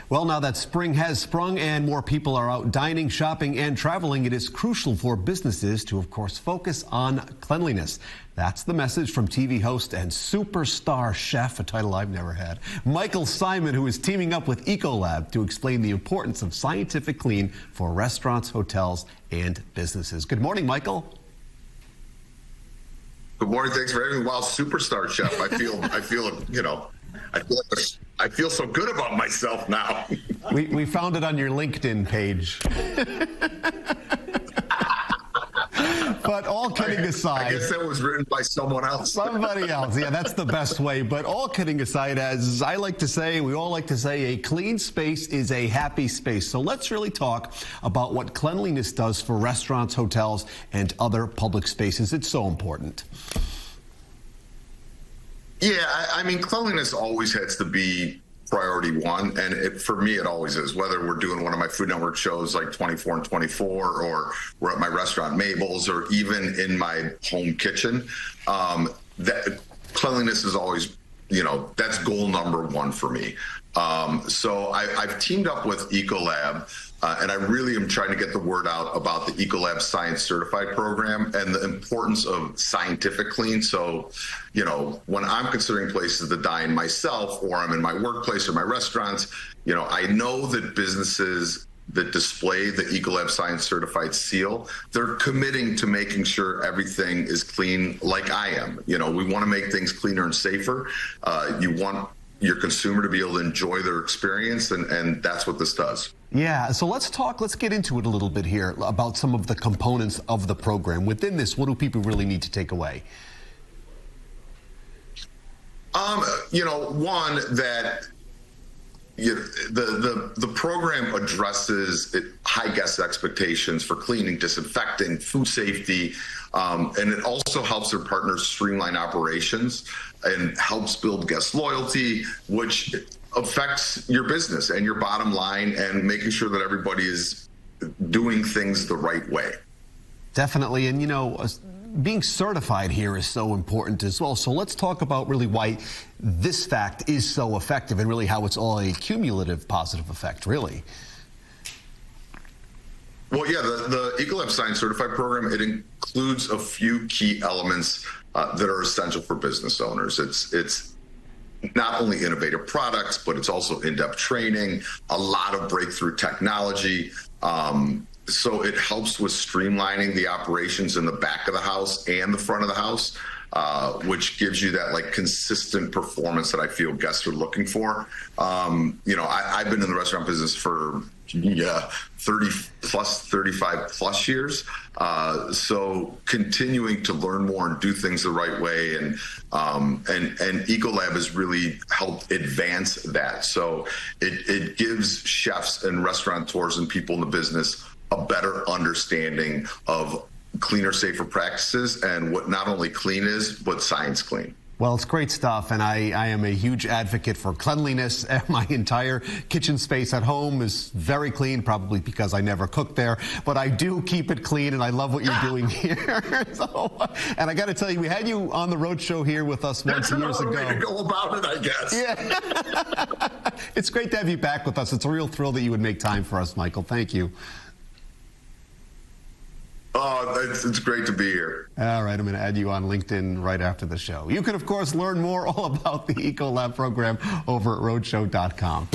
Well, now that spring has sprung and more people are out dining, shopping, and traveling, it is crucial for businesses to, of course, focus on cleanliness. That's the message from TV host and superstar chef, a title I've never had, Michael Symon, who is teaming up with Ecolab to explain the importance of scientific clean for restaurants, hotels, and businesses. Good morning, Michael. Good morning. Thanks for having me. Wow, superstar chef. I feel so good about myself now. We found it on your LinkedIn page. But all kidding aside, I guess that was written by someone else. Somebody else. Yeah, that's the best way. But all kidding aside, as I like to say, we all like to say, a clean space is a happy space. So let's really talk about what cleanliness does for restaurants, hotels, and other public spaces. It's so important. Yeah, I mean, cleanliness always has to be priority one, and for me it always is, whether we're doing one of my Food Network shows like 24 and 24, or we're at my restaurant Mabel's, or even in my home kitchen. That cleanliness is always, that's goal number one for me. So I've teamed up with Ecolab, and I really am trying to get the word out about the Ecolab Science Certified program and the importance of scientific clean. So, when I'm considering places to dine myself, or I'm in my workplace or my restaurants, I know that businesses that display the Ecolab Science Certified seal, they're committing to making sure everything is clean like I am. We want to make things cleaner and safer. You want your consumer to be able to enjoy their experience, and that's what this does. Yeah, so let's get into it a little bit here about some of the components of the program. Within this, what do people really need to take away? One, that the program addresses high guest expectations for cleaning, disinfecting, food safety, and it also helps their partners streamline operations and helps build guest loyalty, which affects your business and your bottom line, and making sure that everybody is doing things the right way. Definitely. And, being certified here is so important as well. So let's talk about really why this fact is so effective, and really how it's all a cumulative positive effect, really. Well, yeah, the Ecolab Science Certified program, it includes a few key elements that are essential for business owners. It's not only innovative products, but it's also in-depth training, a lot of breakthrough technology. So it helps with streamlining the operations in the back of the house and the front of the house, which gives you that consistent performance that I feel guests are looking for. I've been in the restaurant business for 35 plus years. So continuing to learn more and do things the right way, and Ecolab has really helped advance that. So it gives chefs and restaurateurs and people in the business a better understanding of cleaner, safer practices, and what not only clean is, but science clean. Well, it's great stuff, and I am a huge advocate for cleanliness. My entire kitchen space at home is very clean, probably because I never cook there, but I do keep it clean, and I love what you're doing here. And I got to tell you, we had you on the road show here with us once years ago. That's another way to go about it, I guess. Yeah. It's great to have you back with us. It's a real thrill that you would make time for us, Michael. Thank you. Oh, it's great to be here. All right, I'm going to add you on LinkedIn right after the show. You can, of course, learn more all about the Ecolab program over at Roadshow.com.